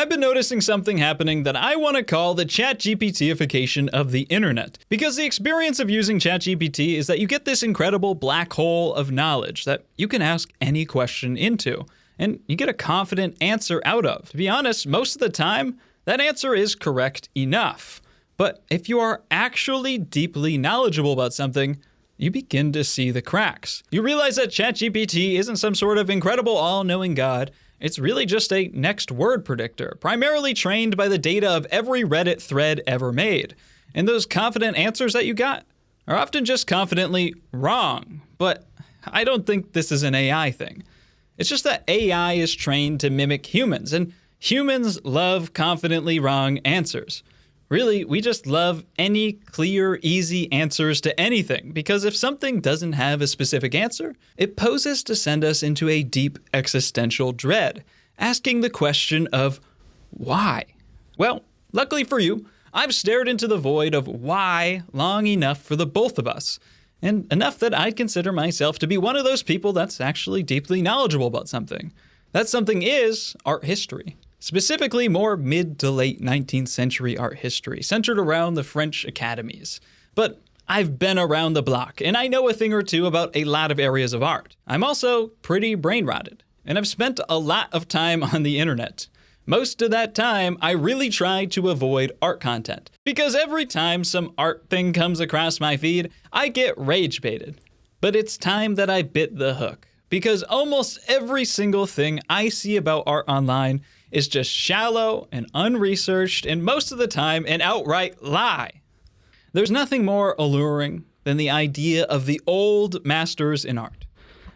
I've been noticing something happening that I want to call the ChatGPT-ification of the internet. Because the experience of using ChatGPT is that you get this incredible black hole of knowledge that you can ask any question into, and you get a confident answer out of. To be honest, most of the time, that answer is correct enough. But if you are actually deeply knowledgeable about something, you begin to see the cracks. You realize that ChatGPT isn't some sort of incredible all-knowing God. It's really just a next word predictor, primarily trained by the data of every Reddit thread ever made. And those confident answers that you got are often just confidently wrong. But I don't think this is an AI thing. It's just that AI is trained to mimic humans, and humans love confidently wrong answers. Really, we just love any clear, easy answers to anything, because if something doesn't have a specific answer, it poses to send us into a deep existential dread, asking the question of why? Well, luckily for you, I've stared into the void of why long enough for the both of us, and enough that I consider myself to be one of those people that's actually deeply knowledgeable about something. That something is art history. Specifically, more mid to late 19th century art history, centered around the French academies. But I've been around the block, and I know a thing or two about a lot of areas of art. I'm also pretty brain-rotted, and I've spent a lot of time on the internet. Most of that time, I really try to avoid art content, because every time some art thing comes across my feed, I get rage-baited. But it's time that I bit the hook, because almost every single thing I see about art online is just shallow and unresearched, and most of the time an outright lie. There's nothing more alluring than the idea of the old masters in art.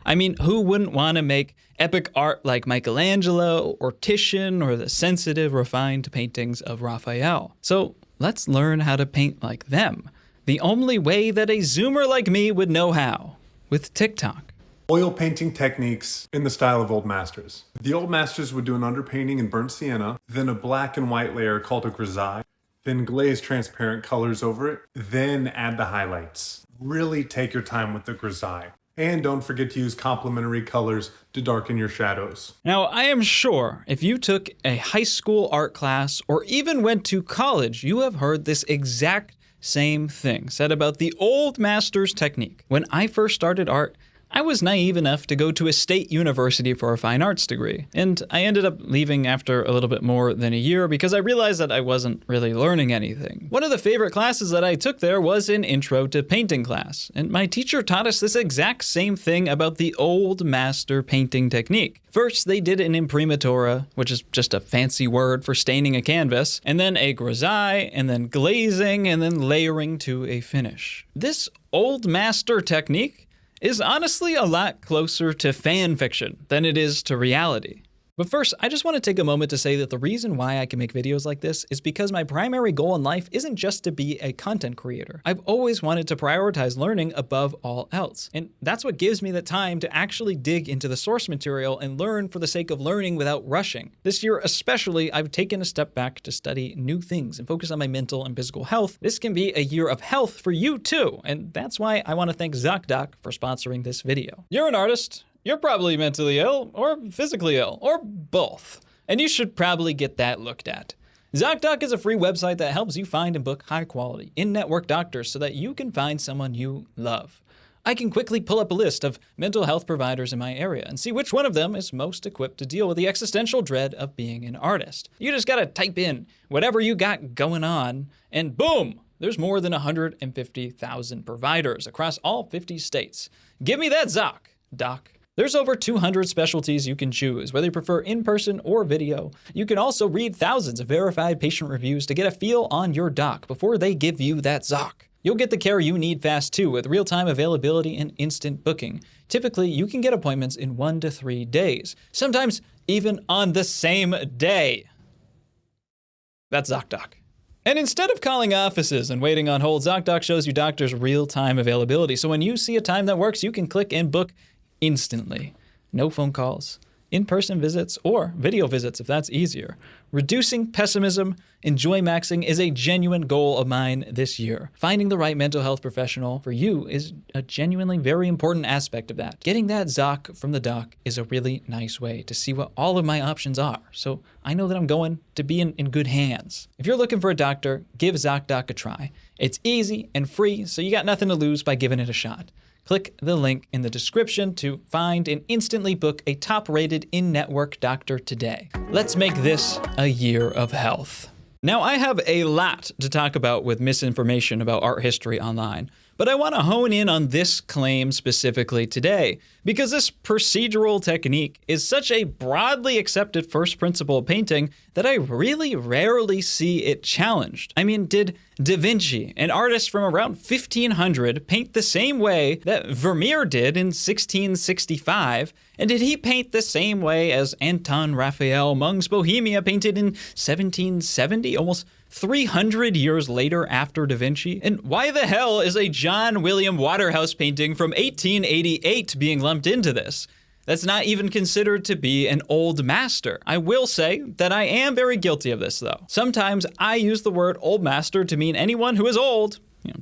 I mean, who wouldn't want to make epic art like Michelangelo or Titian or the sensitive, refined paintings of Raphael? So let's learn how to paint like them. The only way that a zoomer like me would know how, with TikTok. Oil painting techniques in the style of old masters. The old masters would do an underpainting in burnt sienna, then a black and white layer called a grisaille, then glaze transparent colors over it, then add the highlights. Really take your time with the grisaille. And don't forget to use complementary colors to darken your shadows. Now, I am sure if you took a high school art class or even went to college, you have heard this exact same thing said about the old masters technique. When I first started art, I was naive enough to go to a state university for a fine arts degree, and I ended up leaving after a little bit more than a year because I realized that I wasn't really learning anything. One of the favorite classes that I took there was an intro to painting class, and my teacher taught us this exact same thing about the old master painting technique. First, they did an imprimatura, which is just a fancy word for staining a canvas, and then a grisaille, and then glazing, and then layering to a finish. This old master technique is honestly a lot closer to fan fiction than it is to reality. But first, I just want to take a moment to say that the reason why I can make videos like this is because my primary goal in life isn't just to be a content creator. I've always wanted to prioritize learning above all else. And that's what gives me the time to actually dig into the source material and learn for the sake of learning without rushing. This year especially, I've taken a step back to study new things and focus on my mental and physical health. This can be a year of health for you too. And that's why I want to thank Zocdoc for sponsoring this video. You're an artist. You're probably mentally ill, or physically ill, or both, and you should probably get that looked at. Zocdoc is a free website that helps you find and book high-quality, in-network doctors so that you can find someone you love. I can quickly pull up a list of mental health providers in my area and see which one of them is most equipped to deal with the existential dread of being an artist. You just gotta type in whatever you got going on, and boom! There's more than 150,000 providers across all 50 states. Give me that Doc. There's over 200 specialties you can choose, whether you prefer in-person or video. You can also read thousands of verified patient reviews to get a feel on your doc before they give you that Zoc. You'll get the care you need fast too, with real-time availability and instant booking. Typically, you can get appointments in 1 to 3 days, sometimes even on the same day. That's Zocdoc. And instead of calling offices and waiting on hold, Zocdoc shows you doctors real-time availability. So when you see a time that works, you can click and book instantly. No phone calls, in-person visits or video visits if that's easier. Reducing pessimism and joy maxing is a genuine goal of mine this year. Finding the right mental health professional for you is a genuinely very important aspect of that. Getting that Zoc from the doc is a really nice way to see what all of my options are, so I know that I'm going to be in good hands. If you're looking for a doctor, give Zocdoc a try. It's easy and free, so you got nothing to lose by giving it a shot. Click the link in the description to find and instantly book a top-rated in-network doctor today. Let's make this a year of health. Now, I have a lot to talk about with misinformation about art history online, but I want to hone in on this claim specifically today, because this procedural technique is such a broadly accepted first principle painting that I really rarely see it challenged. I mean, did Da Vinci, an artist from around 1500, paint the same way that Vermeer did in 1665? And did he paint the same way as Anton Raphael Mung's Bohemia painted in 1770, almost 300 years later after Da Vinci? And why the hell is a John William Waterhouse painting from 1888 being lumped into this? That's not even considered to be an old master. I will say that I am very guilty of this, though. Sometimes I use the word old master to mean anyone who is old,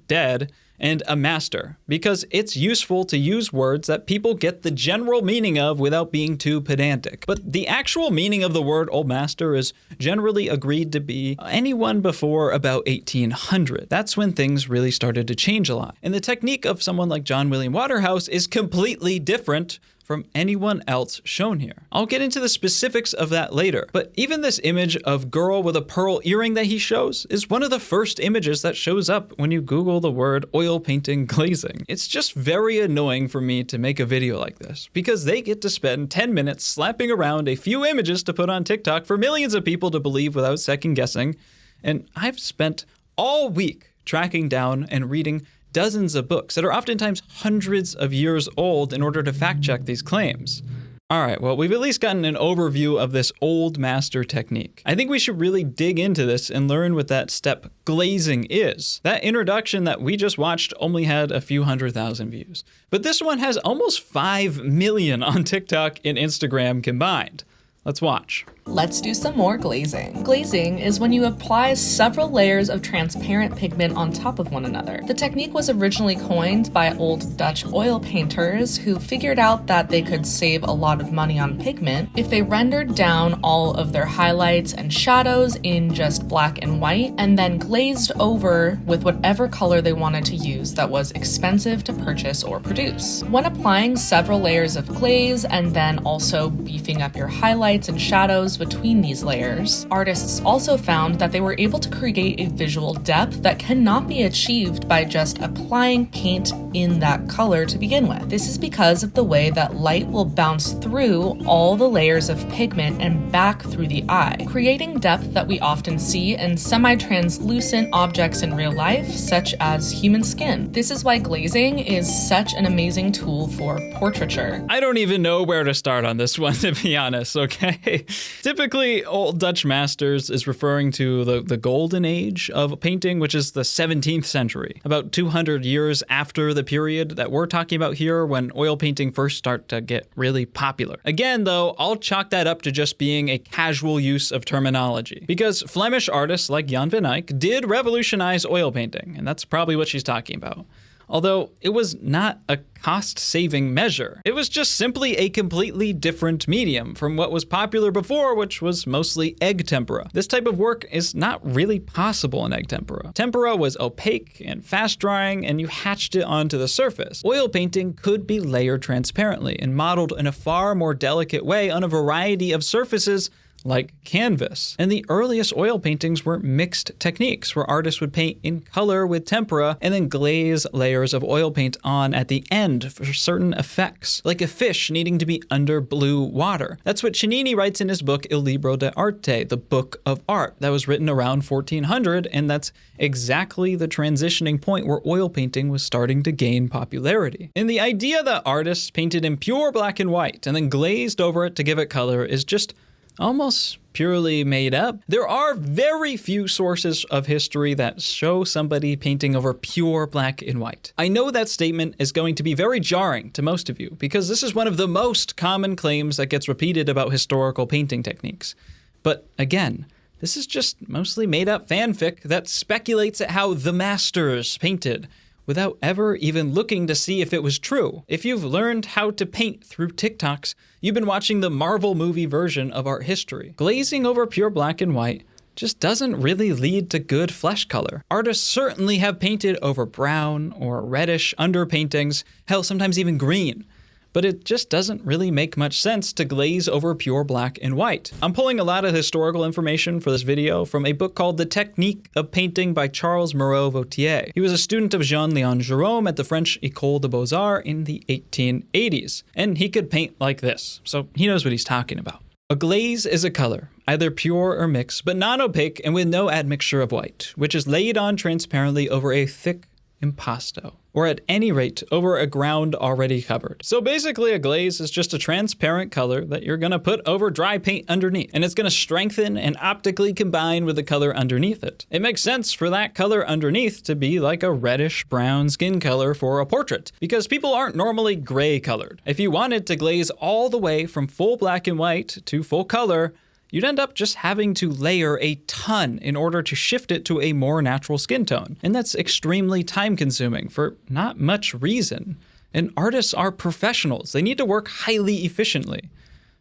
dead, and a master, because it's useful to use words that people get the general meaning of without being too pedantic. But the actual meaning of the word old master is generally agreed to be anyone before about 1800. That's when things really started to change a lot. And the technique of someone like John William Waterhouse is completely different from anyone else shown here. I'll get into the specifics of that later, but even this image of girl with a pearl earring that he shows is one of the first images that shows up when you Google the word oil painting glazing. It's just very annoying for me to make a video like this, because they get to spend 10 minutes slapping around a few images to put on TikTok for millions of people to believe without second guessing, and I've spent all week tracking down and reading dozens of books that are oftentimes hundreds of years old in order to fact check these claims. All right, well, we've at least gotten an overview of this old master technique. I think we should really dig into this and learn what that step glazing is. That introduction that we just watched only had a few 100,000 views, but this one has almost 5 million on TikTok and Instagram combined. Let's watch. Let's do some more glazing. Glazing is when you apply several layers of transparent pigment on top of one another. The technique was originally coined by old Dutch oil painters who figured out that they could save a lot of money on pigment if they rendered down all of their highlights and shadows in just black and white and then glazed over with whatever color they wanted to use that was expensive to purchase or produce. When applying several layers of glaze and then also beefing up your highlights and shadows between these layers, artists also found that they were able to create a visual depth that cannot be achieved by just applying paint in that color to begin with. This is because of the way that light will bounce through all the layers of pigment and back through the eye, creating depth that we often see in semi-translucent objects in real life, such as human skin. This is why glazing is such an amazing tool for portraiture. I don't even know where to start on this one, to be honest, okay? Typically, old Dutch masters is referring to the golden age of painting, which is the 17th century, about 200 years after the period that we're talking about here when oil painting first started to get really popular. Again, though, I'll chalk that up to just being a casual use of terminology, because Flemish artists like Jan van Eyck did revolutionize oil painting, and that's probably what she's talking about. Although it was not a cost-saving measure. It was just simply a completely different medium from what was popular before, which was mostly egg tempera. This type of work is not really possible in egg tempera. Tempera was opaque and fast-drying, and you hatched it onto the surface. Oil painting could be layered transparently and modeled in a far more delicate way on a variety of surfaces like canvas. And the earliest oil paintings were mixed techniques, where artists would paint in color with tempera and then glaze layers of oil paint on at the end for certain effects, like a fish needing to be under blue water. That's what Cennini writes in his book Il Libro d'Arte, the Book of Art, that was written around 1400, and that's exactly the transitioning point where oil painting was starting to gain popularity. And the idea that artists painted in pure black and white and then glazed over it to give it color is just almost purely made up. There are very few sources of history that show somebody painting over pure black and white. I know that statement is going to be very jarring to most of you because this is one of the most common claims that gets repeated about historical painting techniques. But again, this is just mostly made up fanfic that speculates at how the masters painted, without ever even looking to see if it was true. If you've learned how to paint through TikToks, you've been watching the Marvel movie version of art history. Glazing over pure black and white just doesn't really lead to good flesh color. Artists certainly have painted over brown or reddish underpaintings, hell, sometimes even green. But it just doesn't really make much sense to glaze over pure black and white. I'm pulling a lot of historical information for this video from a book called The Technique of Painting by Charles Moreau-Vautier. He was a student of Jean-Léon Gérôme at the French École des Beaux-Arts in the 1880s, and he could paint like this, so he knows what he's talking about. A glaze is a color, either pure or mixed, but non-opaque and with no admixture of white, which is laid on transparently over a thick impasto, or at any rate, over a ground already covered. So basically a glaze is just a transparent color that you're gonna put over dry paint underneath, and it's gonna strengthen and optically combine with the color underneath it. It makes sense for that color underneath to be like a reddish brown skin color for a portrait, because people aren't normally gray colored. If you wanted to glaze all the way from full black and white to full color, you'd end up just having to layer a ton in order to shift it to a more natural skin tone. And that's extremely time consuming for not much reason. And artists are professionals. They need to work highly efficiently.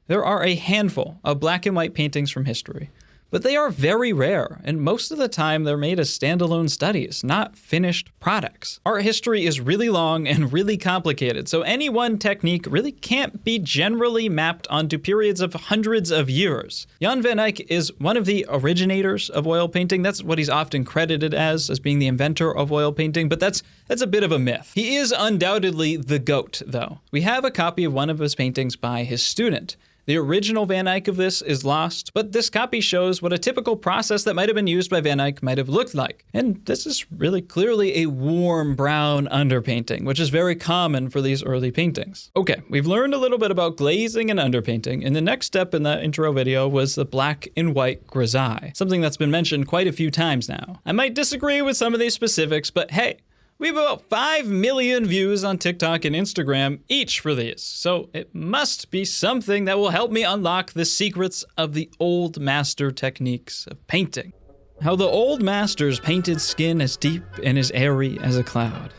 There are a handful of black and white paintings from history, but they are very rare, and most of the time they're made as standalone studies, not finished products. Art history is really long and really complicated, so any one technique really can't be generally mapped onto periods of hundreds of years. Jan van Eyck is one of the originators of oil painting. That's what he's often credited as being the inventor of oil painting, but that's a bit of a myth. He is undoubtedly the GOAT, though. We have a copy of one of his paintings by his student. The original Van Eyck of this is lost, but this copy shows what a typical process that might have been used by Van Eyck might have looked like. And this is really clearly a warm brown underpainting, which is very common for these early paintings. Okay, we've learned a little bit about glazing and underpainting, and the next step in that intro video was the black and white grisaille, something that's been mentioned quite a few times now. I might disagree with some of these specifics, but hey, we have about 5 million views on TikTok and Instagram each for these, so it must be something that will help me unlock the secrets of the old master techniques of painting. How the old masters painted skin as deep and as airy as a cloud.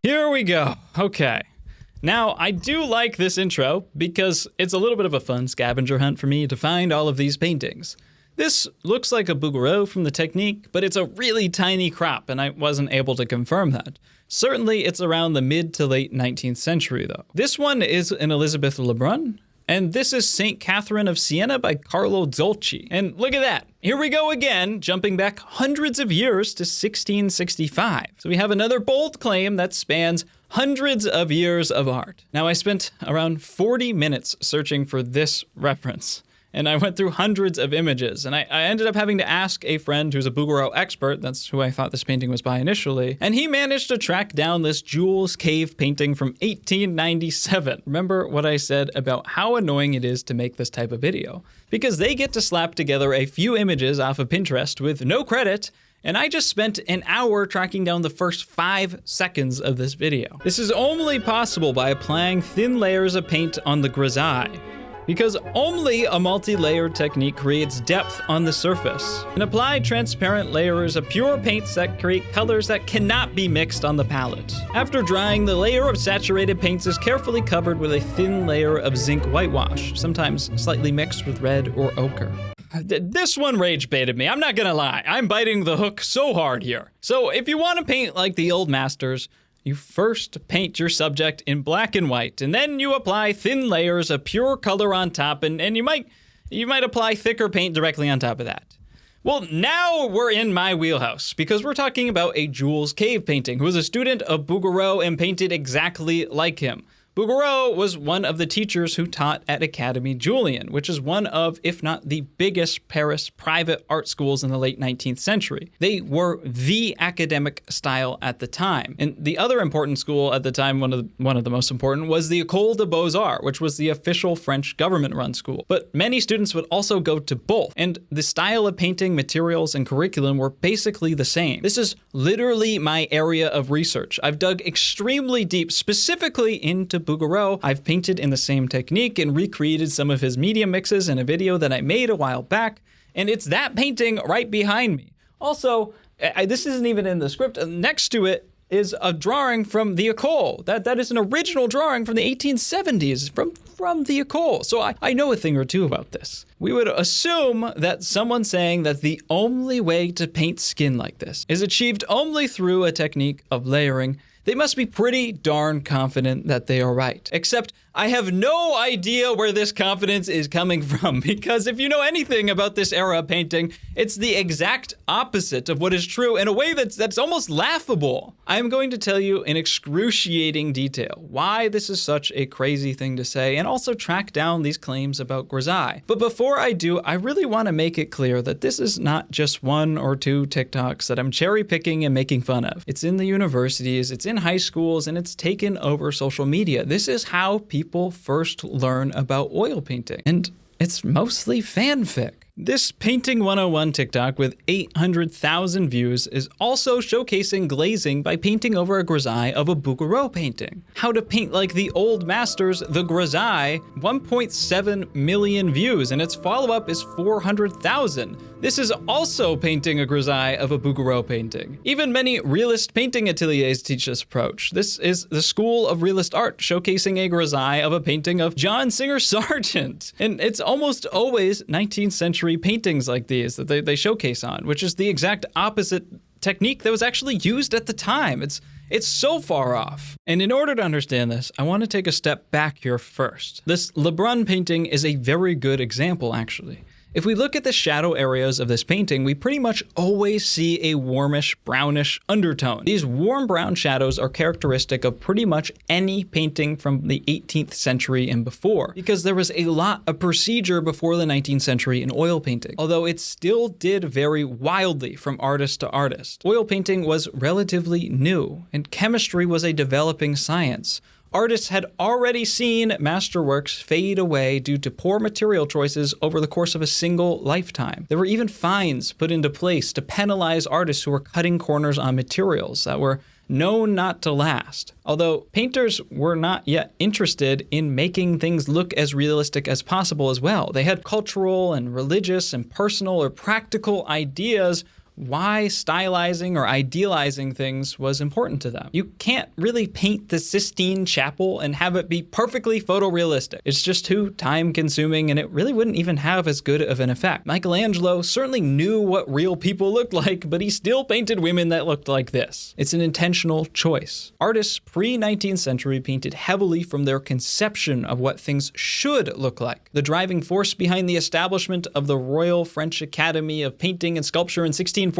Here we go. Okay. Now, I do like this intro because it's a little bit of a fun scavenger hunt for me to find all of these paintings. This looks like a Bouguereau from the technique, but it's a really tiny crop, and I wasn't able to confirm that. Certainly, it's around the mid to late 19th century, though. This one is an Elizabeth Lebrun, and this is St. Catherine of Siena by Carlo Dolci. And look at that. Here we go again, jumping back hundreds of years to 1665. So we have another bold claim that spans hundreds of years of art. Now, I spent around 40 minutes searching for this reference, and I went through hundreds of images, and I ended up having to ask a friend who's a Bouguereau expert, that's who I thought this painting was by initially, and he managed to track down this Jules cave painting from 1897. Remember what I said about how annoying it is to make this type of video? Because they get to slap together a few images off of Pinterest with no credit, and I just spent an hour tracking down the first 5 seconds of this video. This is only possible by applying thin layers of paint on the grisaille, because only a multi-layered technique creates depth on the surface. And applied transparent layers of pure paints that create colors that cannot be mixed on the palette. After drying, the layer of saturated paints is carefully covered with a thin layer of zinc whitewash, sometimes slightly mixed with red or ochre. This one rage baited me, I'm not gonna lie. I'm biting the hook so hard here. So if you want to paint like the old masters, you first paint your subject in black and white, and then you apply thin layers of pure color on top, and you might apply thicker paint directly on top of that. Well, now we're in my wheelhouse, because we're talking about a Jules cave painting, who was a student of Bouguereau and painted exactly like him. Bouguereau was one of the teachers who taught at Académie Julian, which is one of, if not the biggest Paris private art schools in the late 19th century. They were the academic style at the time. And the other important school at the time, one of the most important, was the École des Beaux-Arts, which was the official French government-run school. But many students would also go to both, and the style of painting, materials, and curriculum were basically the same. This is literally my area of research. I've dug extremely deep, specifically into Bouguereau. I've painted in the same technique and recreated some of his media mixes in a video that I made a while back, and it's that painting right behind me. Also, this isn't even in the script. Next to it is a drawing from the École. That is an original drawing from the 1870s from the École. So I know a thing or two about this. We would assume that someone saying that the only way to paint skin like this is achieved only through a technique of layering, they must be pretty darn confident that they are right. Except I have no idea where this confidence is coming from, because if you know anything about this era of painting, it's the exact opposite of what is true in a way that's almost laughable. I'm going to tell you in excruciating detail why this is such a crazy thing to say, and also track down these claims about Grisaille. But before I do, I really want to make it clear that this is not just one or two TikToks that I'm cherry picking and making fun of. It's in the universities, it's in high schools, and it's taken over social media. This is how people first learn about oil painting, and it's mostly fanfic. This Painting 101 TikTok with 800,000 views is also showcasing glazing by painting over a grisaille of a Bouguereau painting. How to paint like the old masters, the Grisaille, 1.7 million views, and its follow-up is 400,000. This is also painting a grisaille of a Bouguereau painting. Even many realist painting ateliers teach this approach. This is the School of Realist Art showcasing a grisaille of a painting of John Singer Sargent. And it's almost always 19th century paintings like these that they showcase on, which is the exact opposite technique that was actually used at the time. It's so far off. And in order to understand this, I want to take a step back here first. This Lebrun painting is a very good example, actually. If we look at the shadow areas of this painting, we pretty much always see a warmish, brownish undertone. These warm brown shadows are characteristic of pretty much any painting from the 18th century and before, because there was a lot of procedure before the 19th century in oil painting, although it still did vary wildly from artist to artist. Oil painting was relatively new, and chemistry was a developing science. Artists had already seen masterworks fade away due to poor material choices over the course of a single lifetime. There were even fines put into place to penalize artists who were cutting corners on materials that were known not to last. Although painters were not yet interested in making things look as realistic as possible as well. They had cultural and religious and personal or practical ideas why stylizing or idealizing things was important to them. You can't really paint the Sistine Chapel and have it be perfectly photorealistic. It's just too time-consuming, and it really wouldn't even have as good of an effect. Michelangelo certainly knew what real people looked like, but he still painted women that looked like this. It's an intentional choice. Artists pre-19th century painted heavily from their conception of what things should look like. The driving force behind the establishment of the Royal French Academy of Painting and Sculpture in 1648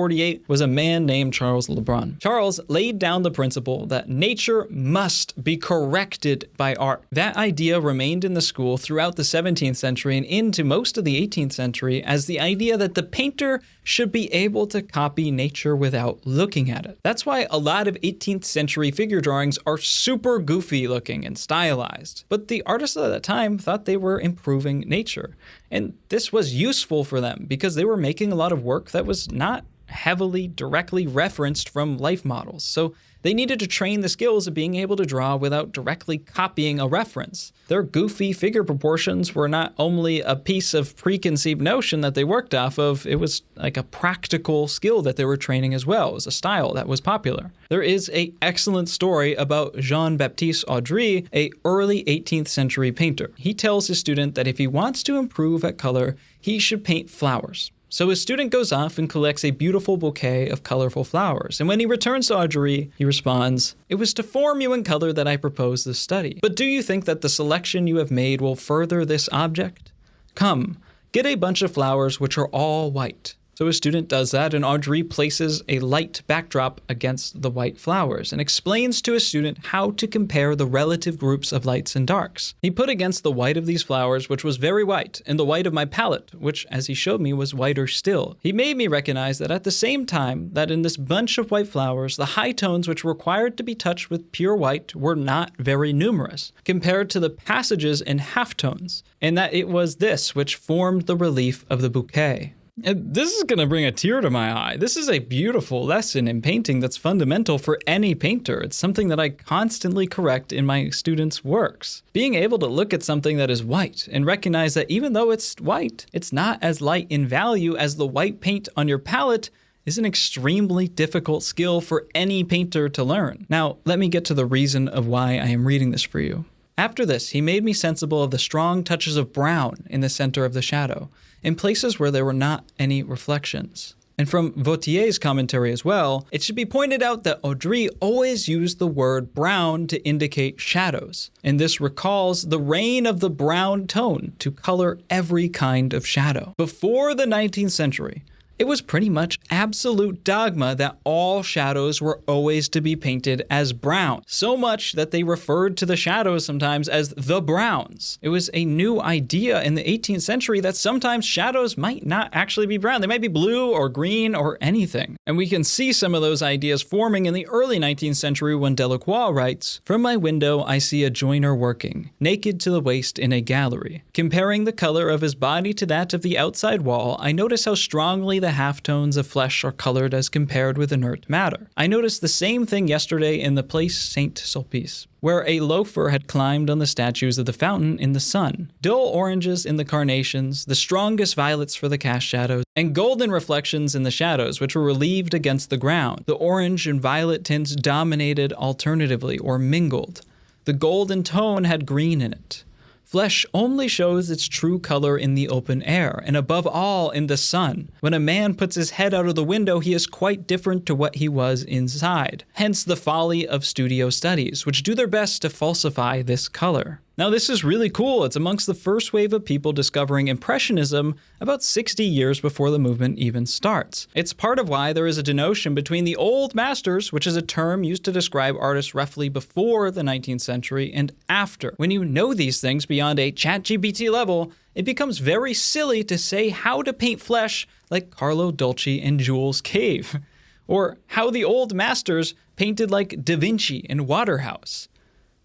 was a man named Charles Lebrun. Charles laid down the principle that nature must be corrected by art. That idea remained in the school throughout the 17th century and into most of the 18th century as the idea that the painter should be able to copy nature without looking at it. That's why a lot of 18th century figure drawings are super goofy looking and stylized. But the artists at that time thought they were improving nature. And this was useful for them because they were making a lot of work that was not heavily directly referenced from life models. So they needed to train the skills of being able to draw without directly copying a reference. Their goofy figure proportions were not only a piece of preconceived notion that they worked off of, it was like a practical skill that they were training as well. It was a style that was popular. There is an excellent story about Jean-Baptiste Audry, an early 18th century painter. He tells his student that if he wants to improve at color, he should paint flowers. So his student goes off and collects a beautiful bouquet of colorful flowers. And when he returns to Audry, he responds, "It was to form you in color that I proposed this study. But do you think that the selection you have made will further this object? Come, get a bunch of flowers which are all white." So a student does that, and Audrey places a light backdrop against the white flowers and explains to a student how to compare the relative groups of lights and darks. He put against the white of these flowers, which was very white, and the white of my palette, which, as he showed me, was whiter still. He made me recognize that at the same time that in this bunch of white flowers, the high tones which required to be touched with pure white were not very numerous, compared to the passages in halftones, and that it was this which formed the relief of the bouquet. And this is going to bring a tear to my eye. This is a beautiful lesson in painting that's fundamental for any painter. It's something that I constantly correct in my students' works. Being able to look at something that is white and recognize that even though it's white, it's not as light in value as the white paint on your palette is an extremely difficult skill for any painter to learn. Now, let me get to the reason of why I am reading this for you. After this, he made me sensible of the strong touches of brown in the center of the shadow, in places where there were not any reflections. And from Vautier's commentary as well, it should be pointed out that Audrey always used the word brown to indicate shadows, and this recalls the reign of the brown tone to color every kind of shadow. Before the 19th century, it was pretty much absolute dogma that all shadows were always to be painted as brown, so much that they referred to the shadows sometimes as the browns. It was a new idea in the 18th century that sometimes shadows might not actually be brown. They might be blue or green or anything. And we can see some of those ideas forming in the early 19th century when Delacroix writes, "From my window I see a joiner working, naked to the waist in a gallery. Comparing the color of his body to that of the outside wall, I notice how strongly the halftones of flesh are colored as compared with inert matter. I noticed the same thing yesterday in the Place Saint-Sulpice, where a loafer had climbed on the statues of the fountain in the sun. Dull oranges in the carnations, the strongest violets for the cast shadows, and golden reflections in the shadows, which were relieved against the ground. The orange and violet tints dominated alternatively or mingled. The golden tone had green in it. Flesh only shows its true color in the open air, and above all in the sun. When a man puts his head out of the window, he is quite different to what he was inside. Hence the folly of studio studies, which do their best to falsify this color." Now this is really cool. It's amongst the first wave of people discovering Impressionism about 60 years before the movement even starts. It's part of why there is a denotion between the old masters, which is a term used to describe artists roughly before the 19th century, and after. When you know these things beyond a ChatGPT level, it becomes very silly to say how to paint flesh like Carlo Dolci and Jules Cave, or how the old masters painted like Da Vinci and Waterhouse.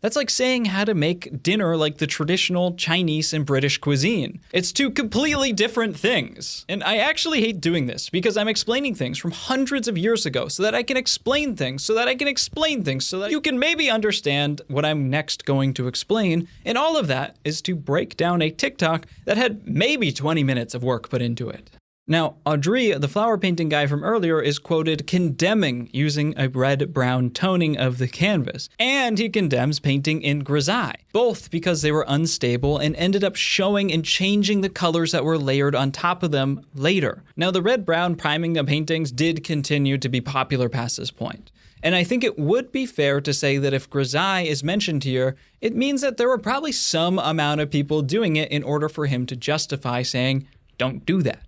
That's like saying how to make dinner like the traditional Chinese and British cuisine. It's two completely different things. And I actually hate doing this because I'm explaining things from hundreds of years ago so that I can explain things, so that I can explain things, so that you can maybe understand what I'm next going to explain. And all of that is to break down a TikTok that had maybe 20 minutes of work put into it. Now, Audrey, the flower painting guy from earlier, is quoted condemning using a red-brown toning of the canvas, and he condemns painting in grisaille, both because they were unstable and ended up showing and changing the colors that were layered on top of them later. Now, the red-brown priming of paintings did continue to be popular past this point. And I think it would be fair to say that if grisaille is mentioned here, it means that there were probably some amount of people doing it in order for him to justify saying, don't do that.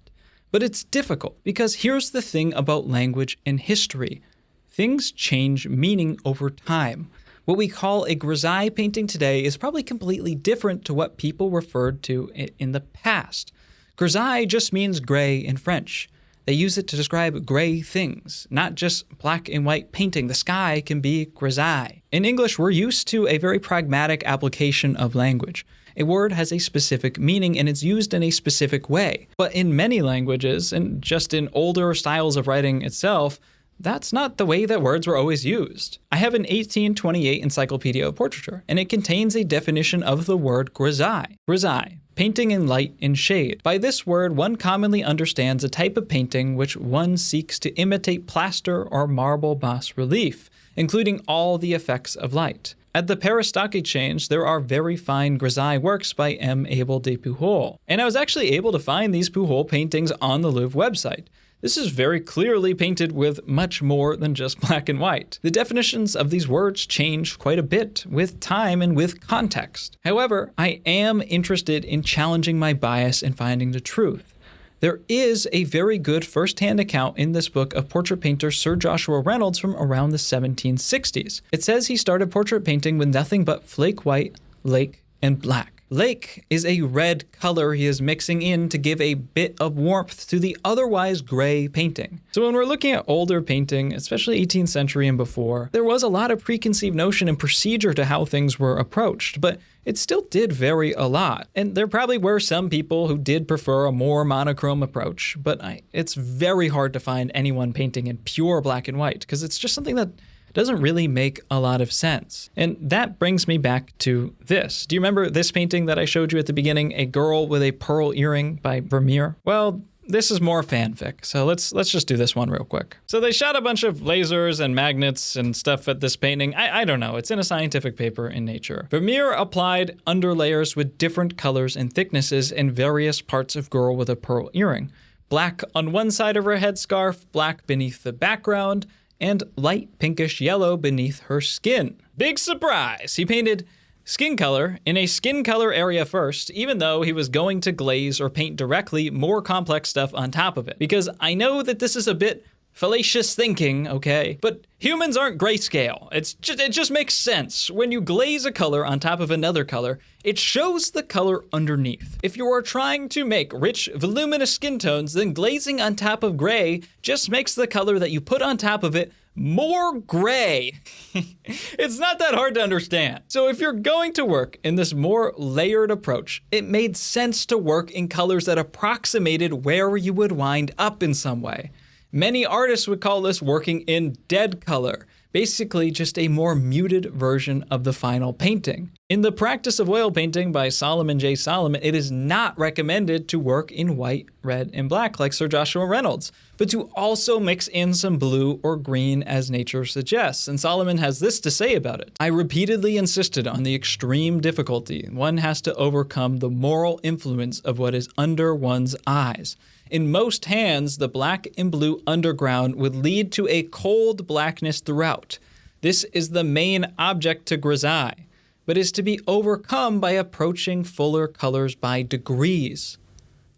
But it's difficult because here's the thing about language and history. Things change meaning over time. What we call a grisaille painting today is probably completely different to what people referred to in the past. Grisaille just means gray in French. They use it to describe gray things, not just black and white painting. The sky can be grisaille. In English, we're used to a very pragmatic application of language. A word has a specific meaning and it's used in a specific way. But in many languages, and just in older styles of writing itself, that's not the way that words were always used. I have an 1828 Encyclopedia of Portraiture, and it contains a definition of the word grisaille. Grisaille, painting in light and shade. By this word, one commonly understands a type of painting which one seeks to imitate plaster or marble bas-relief, including all the effects of light. At the Paris Stock Exchange, there are very fine grisaille works by M. Abel de Pujol, and I was actually able to find these Pujol paintings on the Louvre website. This is very clearly painted with much more than just black and white. The definitions of these words change quite a bit with time and with context. However, I am interested in challenging my bias and finding the truth. There is a very good first-hand account in this book of portrait painter Sir Joshua Reynolds from around the 1760s. It says he started portrait painting with nothing but flake white, lake, and black. Lake is a red color he is mixing in to give a bit of warmth to the otherwise gray painting. So when we're looking at older painting, especially 18th century and before, there was a lot of preconceived notion and procedure to how things were approached, but it still did vary a lot. And there probably were some people who did prefer a more monochrome approach, but it's very hard to find anyone painting in pure black and white because it's just something that doesn't really make a lot of sense. And that brings me back to this. Do you remember this painting that I showed you at the beginning, A Girl with a Pearl Earring by Vermeer? Well, this is more fanfic, so let's just do this one real quick. So they shot a bunch of lasers and magnets and stuff at this painting. I don't know, it's in a scientific paper in Nature. Vermeer applied underlayers with different colors and thicknesses in various parts of Girl with a Pearl Earring. Black on one side of her headscarf, black beneath the background, and light pinkish yellow beneath her skin. Big surprise! He painted skin color in a skin color area first, even though he was going to glaze or paint directly more complex stuff on top of it. Because I know that this is a bit fallacious thinking, okay? But humans aren't grayscale. It just makes sense. When you glaze a color on top of another color, it shows the color underneath. If you are trying to make rich, voluminous skin tones, then glazing on top of gray just makes the color that you put on top of it more gray. It's not that hard to understand. So if you're going to work in this more layered approach, it made sense to work in colors that approximated where you would wind up in some way. Many artists would call this working in dead color, basically just a more muted version of the final painting. In the Practice of Oil Painting by Solomon J. Solomon, it is not recommended to work in white, red, and black like Sir Joshua Reynolds, but to also mix in some blue or green as nature suggests. And Solomon has this to say about it. I repeatedly insisted on the extreme difficulty one has to overcome the moral influence of what is under one's eyes. In most hands, the black and blue underground would lead to a cold blackness throughout. This is the main object to Grisaille, but is to be overcome by approaching fuller colors by degrees.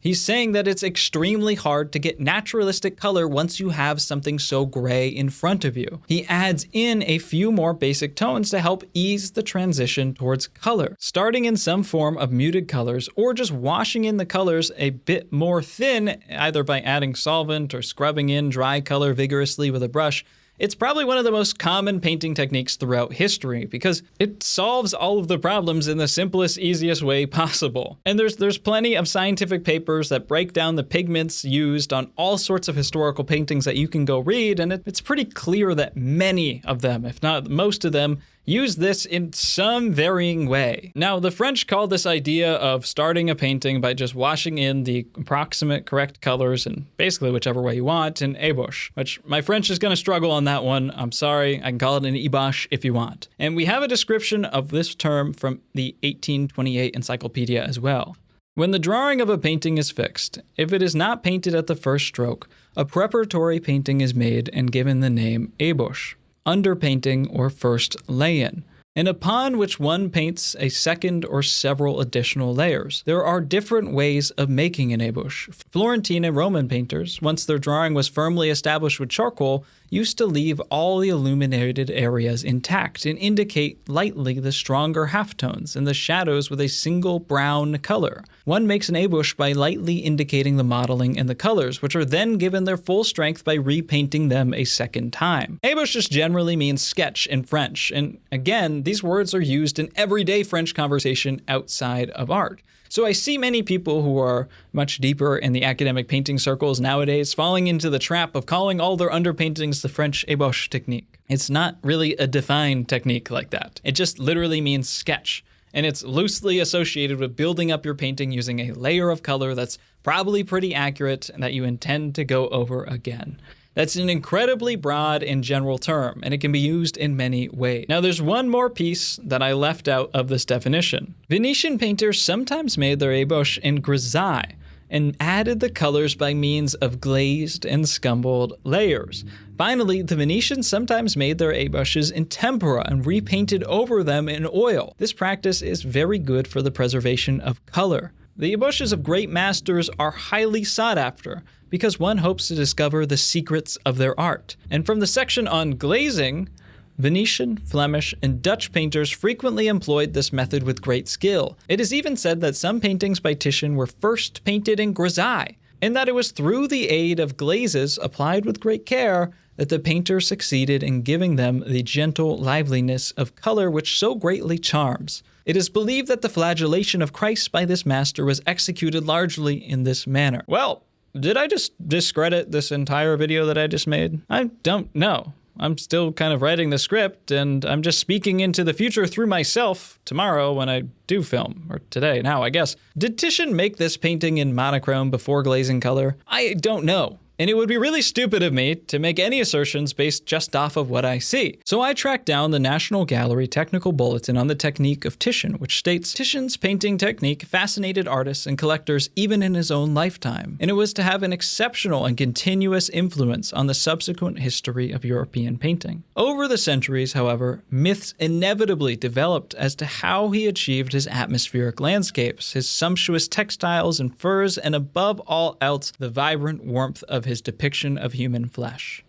He's saying that it's extremely hard to get naturalistic color once you have something so gray in front of you. He adds in a few more basic tones to help ease the transition towards color, starting in some form of muted colors or just washing in the colors a bit more thin, either by adding solvent or scrubbing in dry color vigorously with a brush. It's probably one of the most common painting techniques throughout history because it solves all of the problems in the simplest, easiest way possible. And there's plenty of scientific papers that break down the pigments used on all sorts of historical paintings that you can go read, and it's pretty clear that many of them, if not most of them, use this in some varying way. Now, the French call this idea of starting a painting by just washing in the approximate correct colors in basically whichever way you want in Ebauche, which my French is going to struggle on that one. I'm sorry. I can call it an Ebauche if you want. And we have a description of this term from the 1828 encyclopedia as well. When the drawing of a painting is fixed, if it is not painted at the first stroke, a preparatory painting is made and given the name Ebauche, underpainting or first lay-in, and upon which one paints a second or several additional layers. There are different ways of making an ebauche. Florentine and Roman painters, once their drawing was firmly established with charcoal, used to leave all the illuminated areas intact and indicate lightly the stronger halftones and the shadows with a single brown color. One makes an ebauche by lightly indicating the modeling and the colors, which are then given their full strength by repainting them a second time. Ebauche just generally means sketch in French, and again, these words are used in everyday French conversation outside of art. So I see many people who are much deeper in the academic painting circles nowadays falling into the trap of calling all their underpaintings the French ebauche technique. It's not really a defined technique like that. It just literally means sketch. And it's loosely associated with building up your painting using a layer of color that's probably pretty accurate and that you intend to go over again. That's an incredibly broad and general term, and it can be used in many ways. Now, there's one more piece that I left out of this definition. Venetian painters sometimes made their ebauche in grisaille and added the colors by means of glazed and scumbled layers. Finally, the Venetians sometimes made their ebauches in tempera and repainted over them in oil. This practice is very good for the preservation of color. The ebauches of great masters are highly sought after because one hopes to discover the secrets of their art. And from the section on glazing, Venetian, Flemish, and Dutch painters frequently employed this method with great skill. It is even said that some paintings by Titian were first painted in Grisaille, and that it was through the aid of glazes applied with great care that the painter succeeded in giving them the gentle liveliness of color which so greatly charms. It is believed that the flagellation of Christ by this master was executed largely in this manner. Well, did I just discredit this entire video that I just made? I don't know. I'm still kind of writing the script, and I'm just speaking into the future through myself tomorrow when I do film, or today, now, I guess. Did Titian make this painting in monochrome before glazing color? I don't know. And it would be really stupid of me to make any assertions based just off of what I see. So I tracked down the National Gallery Technical Bulletin on the technique of Titian, which states, Titian's painting technique fascinated artists and collectors even in his own lifetime, and it was to have an exceptional and continuous influence on the subsequent history of European painting. Over the centuries, however, myths inevitably developed as to how he achieved his atmospheric landscapes, his sumptuous textiles and furs, and above all else, the vibrant warmth of his depiction of human flesh.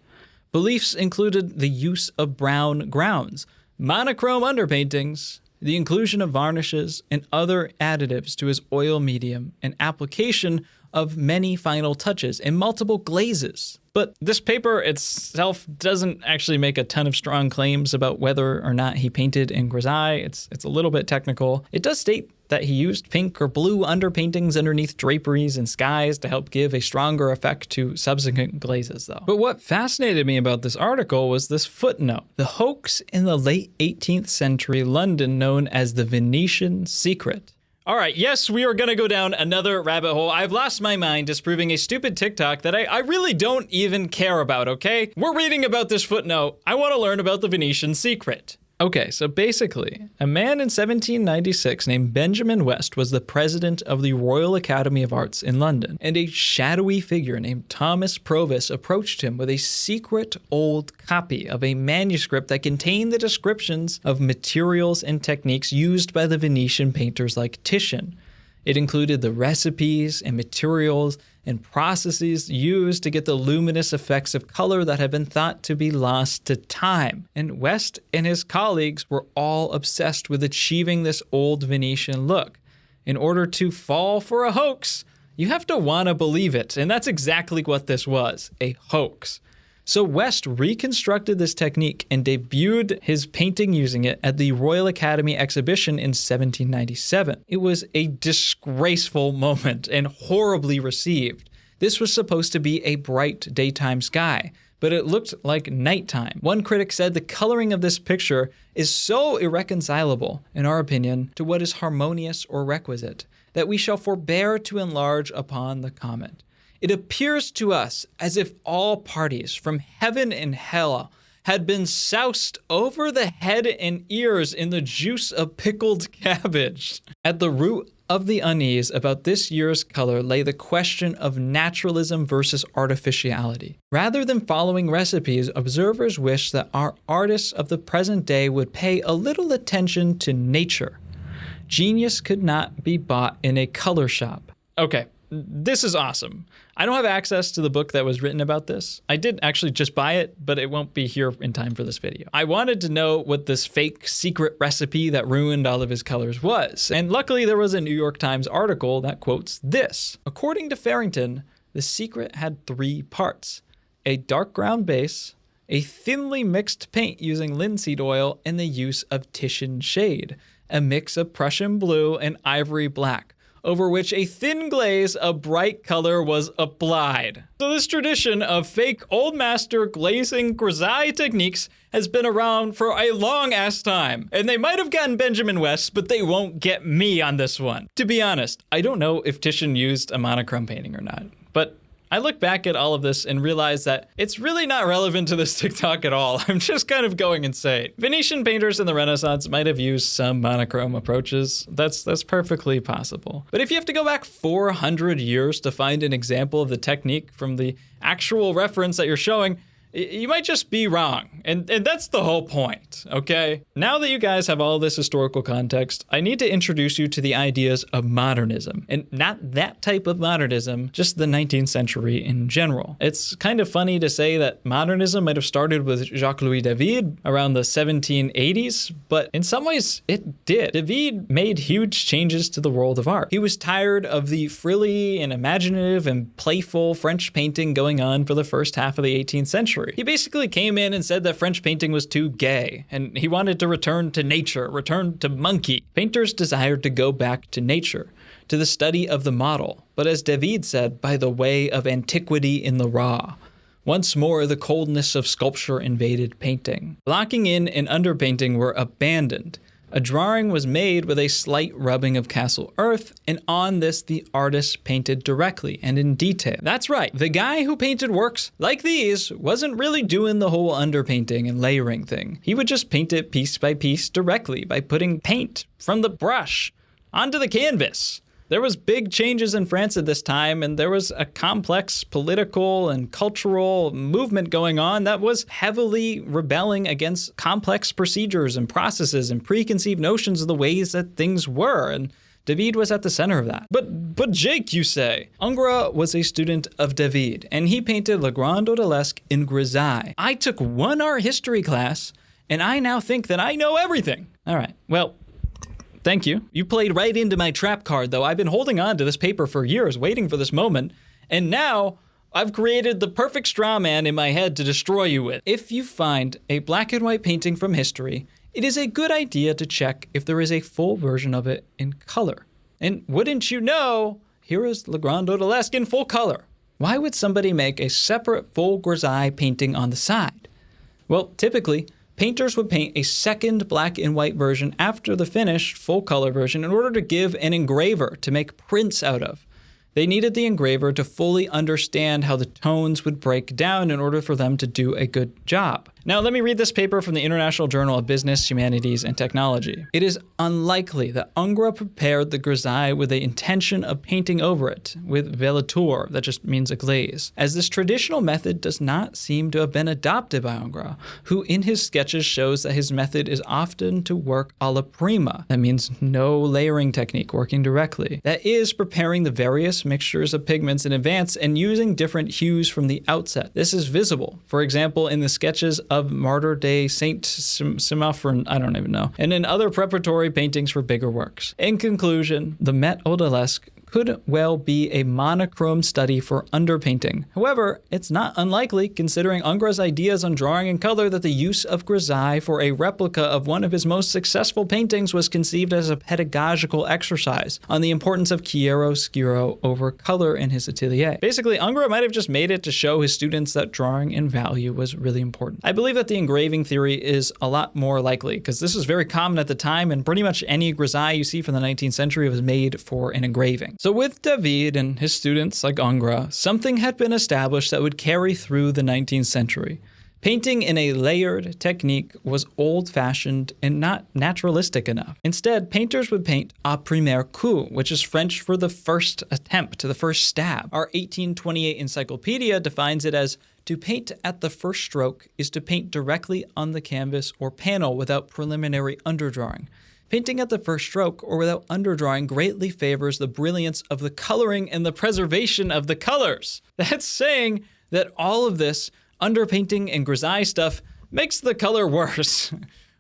Beliefs included the use of brown grounds, monochrome underpaintings, the inclusion of varnishes and other additives to his oil medium, and application of many final touches and multiple glazes. But this paper itself doesn't actually make a ton of strong claims about whether or not he painted in Grisaille. It's a little bit technical. It does state that he used pink or blue underpaintings underneath draperies and skies to help give a stronger effect to subsequent glazes, though. But what fascinated me about this article was this footnote. The hoax in the late 18th century London known as the Venetian secret. All right, yes, we are gonna go down another rabbit hole. I've lost my mind disproving a stupid TikTok that I really don't even care about, okay? We're reading about this footnote. I wanna learn about the Venetian secret. Okay, so basically, a man in 1796 named Benjamin West was the president of the Royal Academy of Arts in London, and a shadowy figure named Thomas Provis approached him with a secret old copy of a manuscript that contained the descriptions of materials and techniques used by the Venetian painters like Titian. It included the recipes and materials and processes used to get the luminous effects of color that had been thought to be lost to time. And West and his colleagues were all obsessed with achieving this old Venetian look. In order to fall for a hoax, you have to want to believe it. And that's exactly what this was, a hoax. So West reconstructed this technique and debuted his painting using it at the Royal Academy exhibition in 1797. It was a disgraceful moment and horribly received. This was supposed to be a bright daytime sky, but it looked like nighttime. One critic said the coloring of this picture is so irreconcilable, in our opinion, to what is harmonious or requisite, that we shall forbear to enlarge upon the comment. It appears to us as if all parties from heaven and hell had been soused over the head and ears in the juice of pickled cabbage. At the root of the unease about this year's color lay the question of naturalism versus artificiality. Rather than following recipes, observers wish that our artists of the present day would pay a little attention to nature. Genius could not be bought in a color shop. Okay. This is awesome. I don't have access to the book that was written about this. I did actually just buy it, but it won't be here in time for this video. I wanted to know what this fake secret recipe that ruined all of his colors was. And luckily there was a New York Times article that quotes this. According to Farrington, the secret had 3 parts: a dark ground base, a thinly mixed paint using linseed oil, and the use of Titian shade, a mix of Prussian blue and ivory black, over which a thin glaze of bright color was applied. So this tradition of fake old master glazing Grisaille techniques has been around for a long ass time. And they might have gotten Benjamin West, but they won't get me on this one. To be honest, I don't know if Titian used a monochrome painting or not, but I look back at all of this and realize that it's really not relevant to this TikTok at all. I'm just kind of going insane. Venetian painters in the Renaissance might have used some monochrome approaches. That's perfectly possible. But if you have to go back 400 years to find an example of the technique from the actual reference that you're showing, You might just be wrong, and that's the whole point, okay? Now that you guys have all this historical context, I need to introduce you to the ideas of modernism, and not that type of modernism, just the 19th century in general. It's kind of funny to say that modernism might have started with Jacques-Louis David around the 1780s, but in some ways it did. David made huge changes to the world of art. He was tired of the frilly and imaginative and playful French painting going on for the first half of the 18th century. He basically came in and said that French painting was too gay, and he wanted to return to nature, return to monkey. Painters desired to go back to nature, to the study of the model, but as David said, by the way of antiquity in the raw. Once more, the coldness of sculpture invaded painting. Blocking in and underpainting were abandoned. A drawing was made with a slight rubbing of castle earth, and on this the artist painted directly and in detail. That's right, the guy who painted works like these wasn't really doing the whole underpainting and layering thing. He would just paint it piece by piece directly by putting paint from the brush onto the canvas. There was big changes in France at this time, and there was a complex political and cultural movement going on that was heavily rebelling against complex procedures and processes and preconceived notions of the ways that things were, and David was at the center of that. But Jake, you say? Ingres was a student of David, and he painted Le Grand Odalisque in Grisaille. I took one art history class, and I now think that I know everything. All right, well, thank you. You played right into my trap card, though. I've been holding on to this paper for years, waiting for this moment, and now I've created the perfect straw man in my head to destroy you with. If you find a black and white painting from history, it is a good idea to check if there is a full version of it in color. And wouldn't you know, here is Le Grand Odalisque in full color. Why would somebody make a separate full Grisaille painting on the side? Well, typically, painters would paint a second black and white version after the finished full color version in order to give an engraver to make prints out of. They needed the engraver to fully understand how the tones would break down in order for them to do a good job. Now, let me read this paper from the International Journal of Business, Humanities, and Technology. It is unlikely that Ingres prepared the Grisaille with the intention of painting over it with velouteur, that just means a glaze, as this traditional method does not seem to have been adopted by Ingres, who in his sketches shows that his method is often to work a la prima. That means no layering technique, working directly. That is, preparing the various mixtures of pigments in advance and using different hues from the outset. This is visible, for example, in the sketches of Martyr de Saint Semaphore, I don't even know, and in other preparatory paintings for bigger works. In conclusion, the Met Odalisque could well be a monochrome study for underpainting. However, it's not unlikely, considering Ingres' ideas on drawing in color, that the use of Grisaille for a replica of one of his most successful paintings was conceived as a pedagogical exercise on the importance of chiaroscuro over color in his atelier. Basically, Ingres might have just made it to show his students that drawing in value was really important. I believe that the engraving theory is a lot more likely, because this was very common at the time, and pretty much any Grisaille you see from the 19th century was made for an engraving. So with David and his students like Ingres, something had been established that would carry through the 19th century. Painting in a layered technique was old-fashioned and not naturalistic enough. Instead, painters would paint à premier coup, which is French for the first attempt, the first stab. Our 1828 encyclopedia defines it as to paint at the first stroke is to paint directly on the canvas or panel without preliminary underdrawing. Painting at the first stroke or without underdrawing greatly favors the brilliance of the coloring and the preservation of the colors. That's saying that all of this underpainting and Grisaille stuff makes the color worse.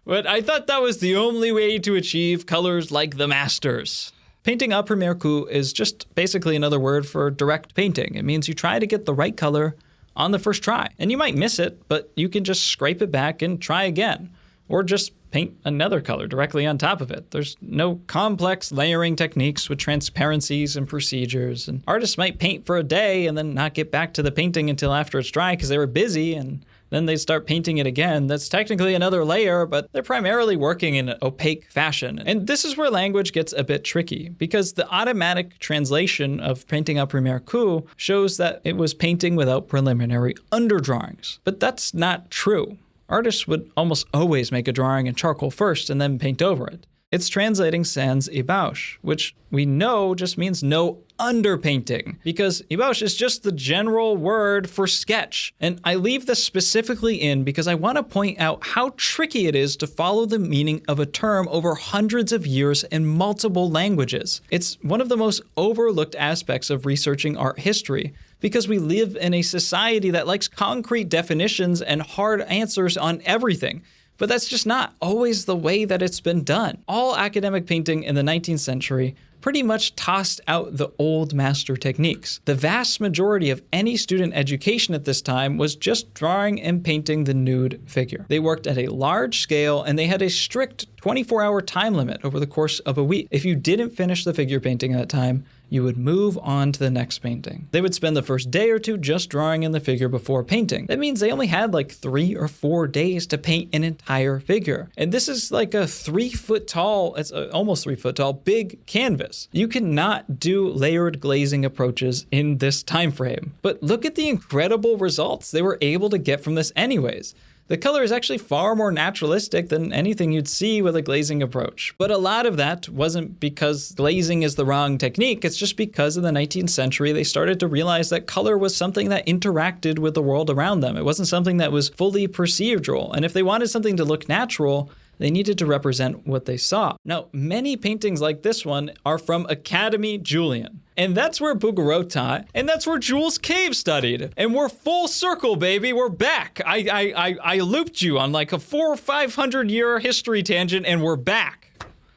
But I thought that was the only way to achieve colors like the masters. Painting à premier coup is just basically another word for direct painting. It means you try to get the right color on the first try. And you might miss it, but you can just scrape it back and try again. Or just paint another color directly on top of it. There's no complex layering techniques with transparencies and procedures. And artists might paint for a day and then not get back to the painting until after it's dry because they were busy, and then they start painting it again. That's technically another layer, but they're primarily working in an opaque fashion. And this is where language gets a bit tricky, because the automatic translation of painting à premier coup shows that it was painting without preliminary underdrawings. But that's not true. Artists would almost always make a drawing in charcoal first and then paint over it. It's translating sans Ebauche, which we know just means no underpainting, because Ebauche is just the general word for sketch. And I leave this specifically in because I want to point out how tricky it is to follow the meaning of a term over hundreds of years in multiple languages. It's one of the most overlooked aspects of researching art history, because we live in a society that likes concrete definitions and hard answers on everything. But that's just not always the way that it's been done. All academic painting in the 19th century pretty much tossed out the old master techniques. The vast majority of any student education at this time was just drawing and painting the nude figure. They worked at a large scale, and they had a strict 24-hour time limit over the course of a week. If you didn't finish the figure painting at that time, you would move on to the next painting. They would spend the first day or two just drawing in the figure before painting. That means they only had like 3 or 4 days to paint an entire figure. And this is like a 3 foot tall, it's almost 3 foot tall, big canvas. You cannot do layered glazing approaches in this time frame. But look at the incredible results they were able to get from this anyways. The color is actually far more naturalistic than anything you'd see with a glazing approach. But a lot of that wasn't because glazing is the wrong technique, it's just because in the 19th century they started to realize that color was something that interacted with the world around them. It wasn't something that was fully procedural, and if they wanted something to look natural, they needed to represent what they saw. Now, many paintings like this one are from Academy Julian. And that's where Bouguereau taught, and that's where Jules Cave studied. And we're full circle, baby. We're back. I looped you on like a 400 or 500 year history tangent, and we're back.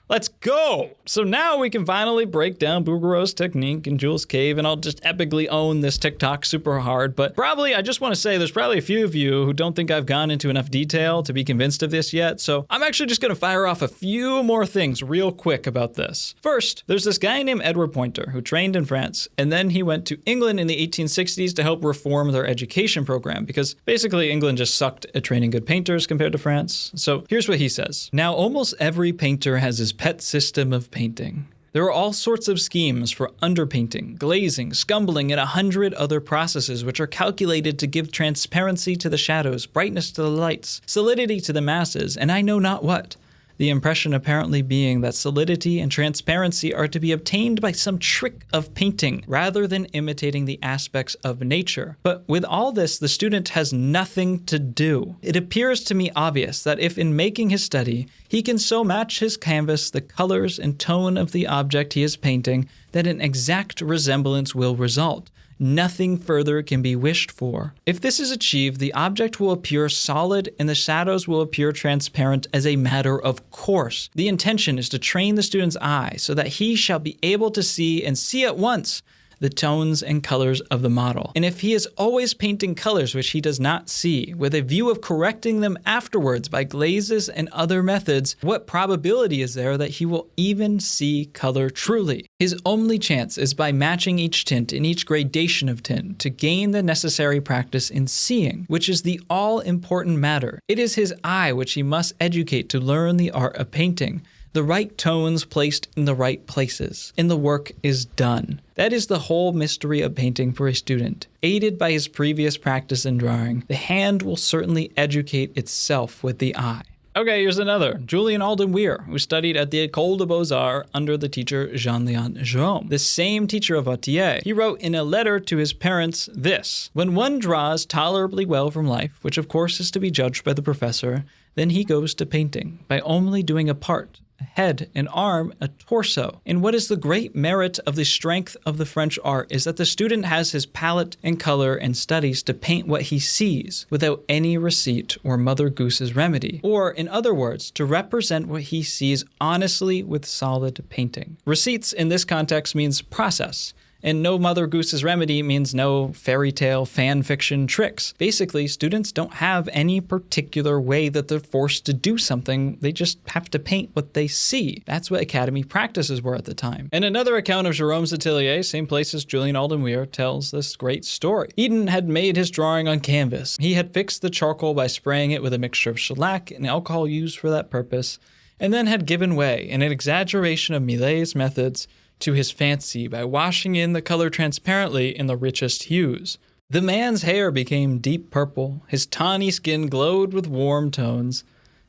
Let's go. So now we can finally break down Bouguereau's technique and Jules Cave, and I'll just epically own this TikTok super hard. But probably, I just want to say there's probably a few of you who don't think I've gone into enough detail to be convinced of this yet. So I'm actually just going to fire off a few more things real quick about this. First, there's this guy named Edward Pointer who trained in France, and then he went to England in the 1860s to help reform their education program, because basically England just sucked at training good painters compared to France. So here's what he says. Now, almost every painter has his pet system of painting. There are all sorts of schemes for underpainting, glazing, scumbling, and 100 other processes which are calculated to give transparency to the shadows, brightness to the lights, solidity to the masses, and I know not what. The impression apparently being that solidity and transparency are to be obtained by some trick of painting, rather than imitating the aspects of nature. But with all this, the student has nothing to do. It appears to me obvious that if in making his study, he can so match his canvas, the colors and tone of the object he is painting, that an exact resemblance will result. Nothing further can be wished for. If this is achieved, the object will appear solid and the shadows will appear transparent as a matter of course. The intention is to train the student's eye so that he shall be able to see and see at once the tones and colors of the model. And if he is always painting colors which he does not see, with a view of correcting them afterwards by glazes and other methods, what probability is there that he will even see color truly? His only chance is by matching each tint in each gradation of tint to gain the necessary practice in seeing, which is the all-important matter. It is his eye which he must educate to learn the art of painting. The right tones placed in the right places, and the work is done. That is the whole mystery of painting for a student. Aided by his previous practice in drawing, the hand will certainly educate itself with the eye. Okay, here's another. Julien Alden Weir, who studied at the École des Beaux-Arts under the teacher Jean-Léon Gérôme, the same teacher of Wattier. He wrote in a letter to his parents this: "When one draws tolerably well from life, which of course is to be judged by the professor, then he goes to painting, by only doing a part, a head, an arm, a torso. And what is the great merit of the strength of the French art is that the student has his palette and color and studies to paint what he sees, without any receipt or Mother Goose's remedy. Or, in other words, to represent what he sees honestly with solid painting." Receipts in this context means process. And no Mother Goose's remedy means no fairy tale fan fiction tricks. Basically, students don't have any particular way that they're forced to do something. They just have to paint what they see. That's what academy practices were at the time. And another account of Jérôme's atelier, same place as Julien Alden Weir, tells this great story. Eden had made his drawing on canvas. He had fixed the charcoal by spraying it with a mixture of shellac and alcohol used for that purpose, and then had given way in an exaggeration of Millet's methods to his fancy by washing in the color transparently in the richest hues. The man's hair became deep purple, his tawny skin glowed with warm tones,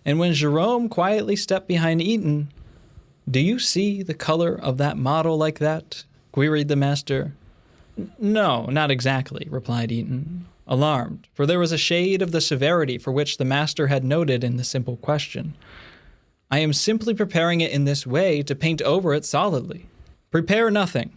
and when Jérôme quietly stepped behind Eden, "Do you see the color of that model like that?" queried the master. "No, not exactly," replied Eaton, alarmed, for there was a shade of the severity for which the master had noted in the simple question. "I am simply preparing it in this way to paint over it solidly." "Prepare nothing.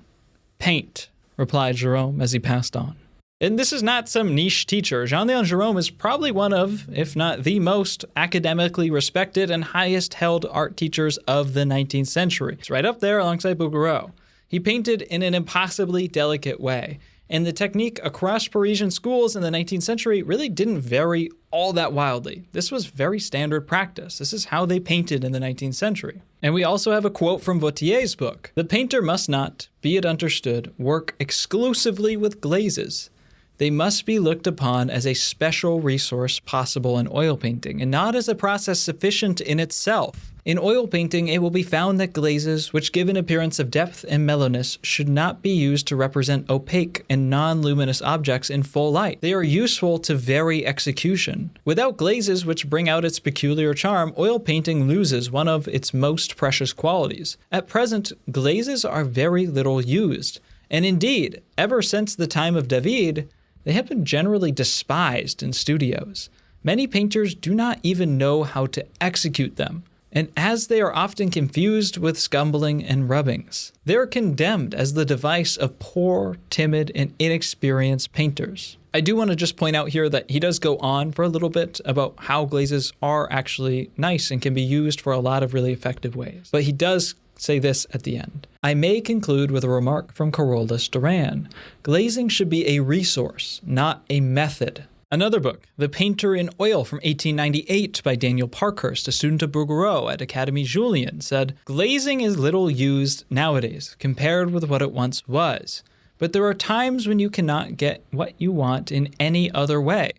Paint," replied Jerome as he passed on. And this is not some niche teacher. Jean-Léon Gérôme is probably one of, if not the most, academically respected and highest held art teachers of the 19th century. It's right up there alongside Bouguereau. He painted in an impossibly delicate way, and the technique across Parisian schools in the 19th century really didn't vary all that wildly. This was very standard practice. This is how they painted in the 19th century. And we also have a quote from Vautier's book. "The painter must not, be it understood, work exclusively with glazes. They must be looked upon as a special resource possible in oil painting, and not as a process sufficient in itself. In oil painting, it will be found that glazes, which give an appearance of depth and mellowness, should not be used to represent opaque and non-luminous objects in full light. They are useful to vary execution. Without glazes which bring out its peculiar charm, oil painting loses one of its most precious qualities. At present, glazes are very little used, and indeed, ever since the time of David, they have been generally despised in studios. Many painters do not even know how to execute them, and as they are often confused with scumbling and rubbings, they are condemned as the device of poor, timid, and inexperienced painters. I do want to just point out here that he does go on for a little bit about how glazes are actually nice and can be used for a lot of really effective ways. But he does say this at the end. "I may conclude with a remark from Carolus Duran. Glazing should be a resource, not a method." Another book, The Painter in Oil from 1898 by Daniel Parkhurst, a student of Bouguereau at Académie Julian, said, "Glazing is little used nowadays compared with what it once was. But there are times when you cannot get what you want in any other way.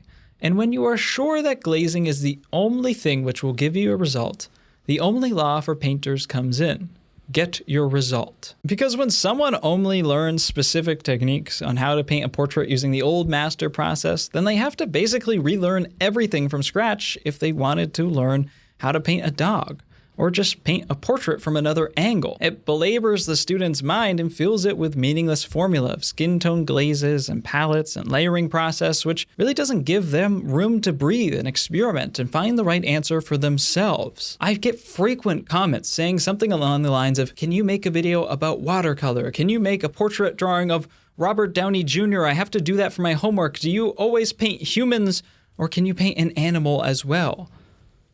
And when you are sure that glazing is the only thing which will give you a result, the only law for painters comes in. Get your result." Because when someone only learns specific techniques on how to paint a portrait using the old master process, then they have to basically relearn everything from scratch if they wanted to learn how to paint a dog, or just paint a portrait from another angle. It belabors the student's mind and fills it with meaningless formula of skin tone glazes and palettes and layering process, which really doesn't give them room to breathe and experiment and find the right answer for themselves. I get frequent comments saying something along the lines of, "Can you make a video about watercolor? Can you make a portrait drawing of Robert Downey Jr.? I have to do that for my homework. Do you always paint humans, or can you paint an animal as well?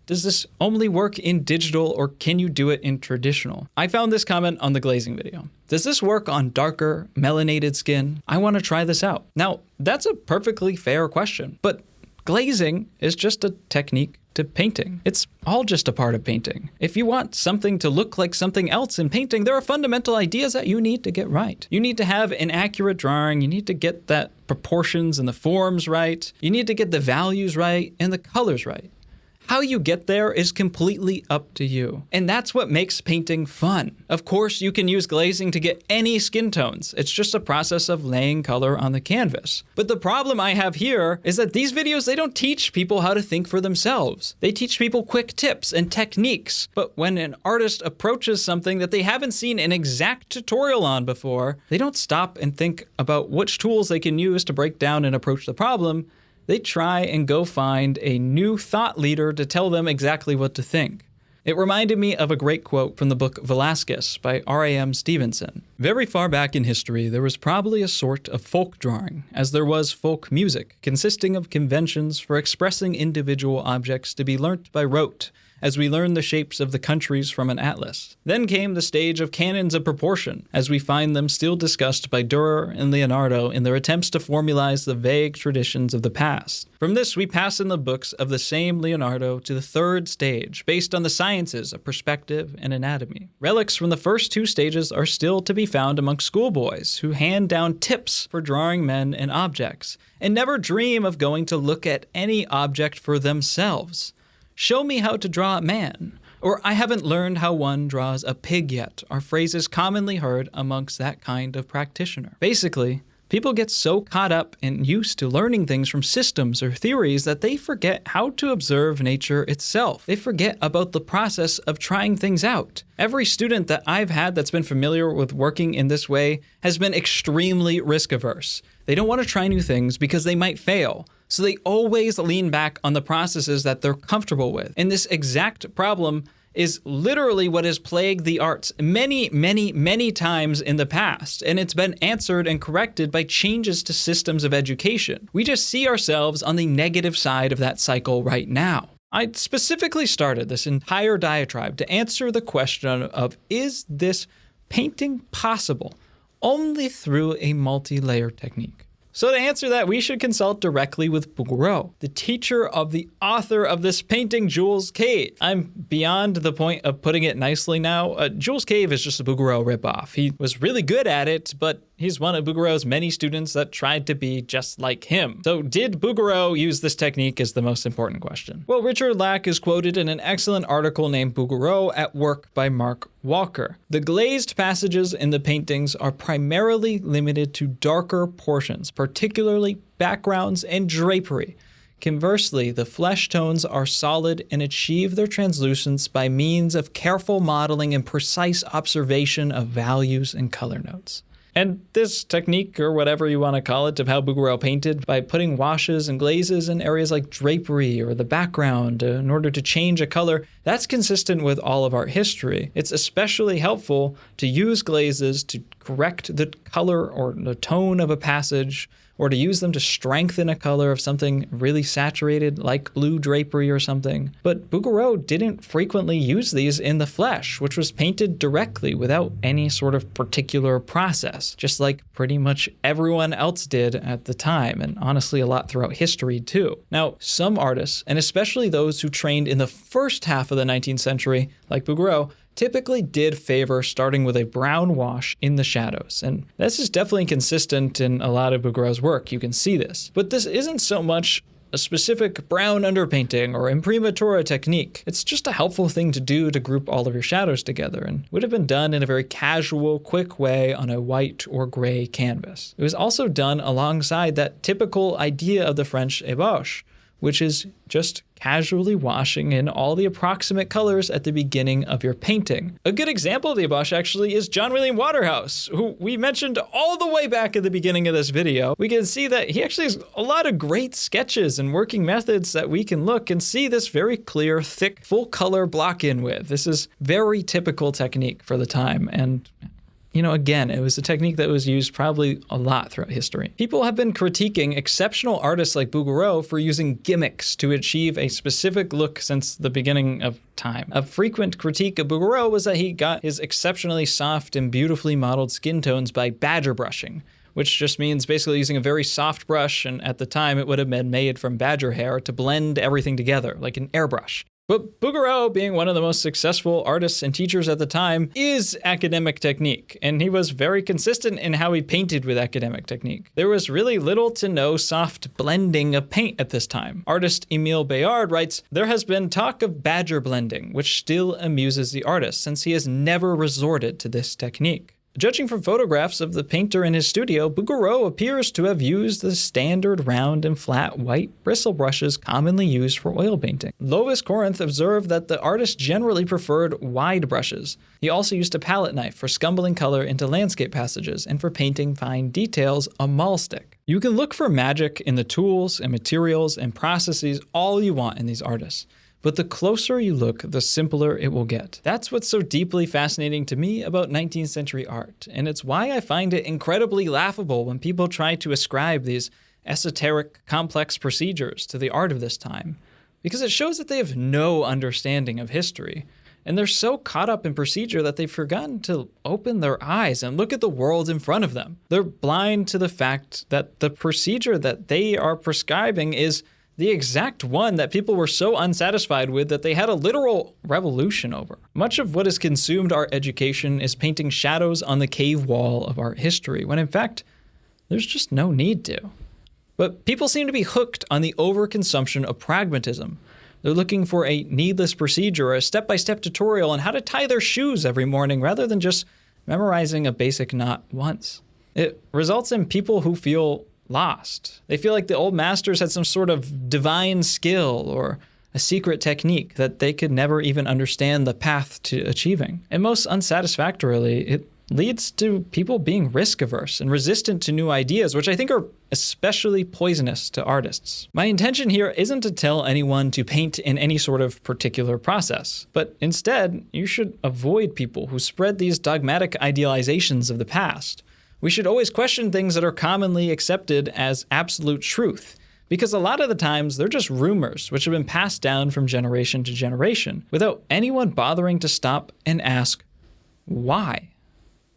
Does this only work in digital, or can you do it in traditional?" I found this comment on the glazing video. "Does this work on darker, melanated skin? I want to try this out." Now, that's a perfectly fair question, but glazing is just a technique to painting. It's all just a part of painting. If you want something to look like something else in painting, there are fundamental ideas that you need to get right. You need to have an accurate drawing. You need to get that proportions and the forms right. You need to get the values right and the colors right. How you get there is completely up to you. And that's what makes painting fun. Of course, you can use glazing to get any skin tones. It's just a process of laying color on the canvas. But the problem I have here is that these videos, they don't teach people how to think for themselves. They teach people quick tips and techniques. But when an artist approaches something that they haven't seen an exact tutorial on before, they don't stop and think about which tools they can use to break down and approach the problem. They try and go find a new thought leader to tell them exactly what to think. It reminded me of a great quote from the book Velasquez by R.A.M. Stevenson. "Very far back in history, there was probably a sort of folk drawing, as there was folk music, consisting of conventions for expressing individual objects to be learnt by rote, as we learn the shapes of the countries from an atlas. Then came the stage of canons of proportion, as we find them still discussed by Dürer and Leonardo in their attempts to formalize the vague traditions of the past. From this, we pass in the books of the same Leonardo to the third stage, based on the sciences of perspective and anatomy. Relics from the first two stages are still to be found among schoolboys, who hand down tips for drawing men and objects, and never dream of going to look at any object for themselves. Show me how to draw a man, or I haven't learned how one draws a pig yet, are phrases commonly heard amongst that kind of practitioner. Basically, People get so caught up and used to learning things from systems or theories that they forget how to observe nature itself. They forget about the process of trying things out. Every student that I've had that's been familiar with working in this way has been extremely risk averse. They don't want to try new things because they might fail. So they always lean back on the processes that they're comfortable with. And this exact problem is literally what has plagued the arts many, many, many times in the past, and it's been answered and corrected by changes to systems of education. We just see ourselves on the negative side of that cycle right now. I specifically started this entire diatribe to answer the question of, is this painting possible only through a multi-layer technique? So to answer that, we should consult directly with Bouguereau, the teacher of the author of this painting, Jules Cave. I'm beyond the point of putting it nicely now. Jules Cave is just a Bouguereau ripoff. He was really good at it, but he's one of Bouguereau's many students that tried to be just like him. So did Bouguereau use this technique is the most important question. Well, Richard Lack is quoted in an excellent article named Bouguereau at Work by Mark Walker. The glazed passages in the paintings are primarily limited to darker portions, particularly backgrounds and drapery. Conversely, the flesh tones are solid and achieve their translucence by means of careful modeling and precise observation of values and color notes. And this technique, or whatever you want to call it, of how Bouguereau painted by putting washes and glazes in areas like drapery or the background in order to change a color, that's consistent with all of art history. It's especially helpful to use glazes to correct the color or the tone of a passage, or to use them to strengthen a color of something really saturated like blue drapery or something. But Bouguereau didn't frequently use these in the flesh, which was painted directly without any sort of particular process, just like pretty much everyone else did at the time, and honestly a lot throughout history too. Now, some artists, and especially those who trained in the first half of the 19th century, like Bouguereau, typically did favor starting with a brown wash in the shadows. And this is definitely consistent in a lot of Bouguereau's work. You can see this. But this isn't so much a specific brown underpainting or imprimatura technique. It's just a helpful thing to do to group all of your shadows together, and would have been done in a very casual, quick way on a white or gray canvas. It was also done alongside that typical idea of the French Ebauche, which is just casually washing in all the approximate colors at the beginning of your painting. A good example of the Ebauche actually is John William Waterhouse, who we mentioned all the way back at the beginning of this video. We can see that he actually has a lot of great sketches and working methods that we can look and see this very clear, thick, full color block in with. This is very typical technique for the time, and again, it was a technique that was used probably a lot throughout history. People have been critiquing exceptional artists like Bouguereau for using gimmicks to achieve a specific look since the beginning of time. A frequent critique of Bouguereau was that he got his exceptionally soft and beautifully modeled skin tones by badger brushing, which just means basically using a very soft brush, and at the time it would have been made from badger hair, to blend everything together, like an airbrush. But Bouguereau, being one of the most successful artists and teachers at the time, is academic technique, and he was very consistent in how he painted with academic technique. There was really little to no soft blending of paint at this time. Artist Emile Bayard writes, "There has been talk of badger blending, which still amuses the artist, since he has never resorted to this technique." Judging from photographs of the painter in his studio, Bouguereau appears to have used the standard round and flat white bristle brushes commonly used for oil painting. Lovis Corinth observed that the artist generally preferred wide brushes. He also used a palette knife for scumbling color into landscape passages, and for painting fine details, a maul stick. You can look for magic in the tools and materials and processes all you want in these artists. But the closer you look, the simpler it will get. That's what's so deeply fascinating to me about 19th century art, and it's why I find it incredibly laughable when people try to ascribe these esoteric, complex procedures to the art of this time, because it shows that they have no understanding of history, and they're so caught up in procedure that they've forgotten to open their eyes and look at the world in front of them. They're blind to the fact that the procedure that they are prescribing is the exact one that people were so unsatisfied with that they had a literal revolution over. Much of what has consumed our education is painting shadows on the cave wall of art history, when in fact, there's just no need to. But people seem to be hooked on the overconsumption of pragmatism. They're looking for a needless procedure or a step-by-step tutorial on how to tie their shoes every morning rather than just memorizing a basic knot once. It results in people who feel lost. They feel like the old masters had some sort of divine skill or a secret technique that they could never even understand the path to achieving. And most unsatisfactorily, it leads to people being risk averse and resistant to new ideas, which I think are especially poisonous to artists. My intention here isn't to tell anyone to paint in any sort of particular process, but instead, you should avoid people who spread these dogmatic idealizations of the past. We should always question things that are commonly accepted as absolute truth, because a lot of the times they're just rumors which have been passed down from generation to generation without anyone bothering to stop and ask, why?